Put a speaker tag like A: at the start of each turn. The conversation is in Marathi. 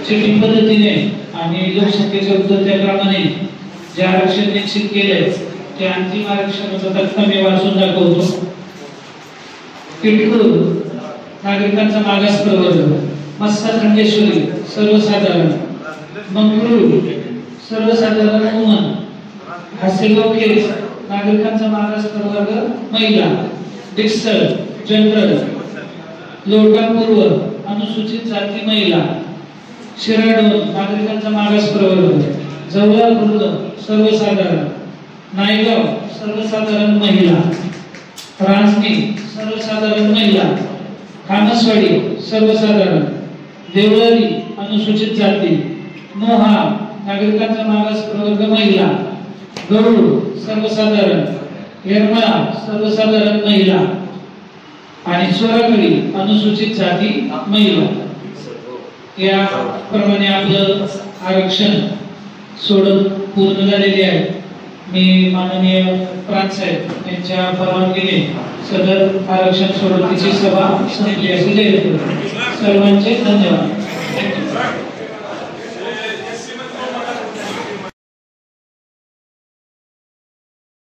A: चिटिंग पद्धतीने आणि लोकसंख्येच्या उद्धत्याप्रमाणे जे आरक्षण निश्चित केले ते अंतिम आरक्षणाचा तक्ता मी वाचून दाखवतो. किटकूर नागरिकांचा मागास प्रवर्ग, मस्सा खंडेश्वरी सर्वसाधारण, मंगरूळ सर्वसाधारण वुमन, हासेगाव केज नागरिकांचा मागास प्रवर्ग महिला, डिक्सळ जनरल, लोटा पूर्व अनुसूचित जाती महिला, शिराडोन नागरिकांचा मागास प्रवर्ग, जवळा खुर्द सर्वसाधारण, नायगाव सर्वसाधारण महिला, रांजणी सर्वसाधारण महिला, खामसवाडी सर्वसाधारण, देवळाली अनुसूचित जाती, मोहा नागरिकांचा मागास प्रवर्ग महिला, गरुड सर्वसाधारण, येरमाळा सर्वसाधारण महिला आणि सोराखडी अनुसूचित जाती महिला. या प्रमाणे आपलं आरक्षण सोडत पूर्ण झालेले आहे. मी माननीय प्रांत साहेब यांच्या परवानगीने सदर आरक्षण सोडतीची सभा संपली अशी जाहीर करतो. सर्वांचे धन्यवाद.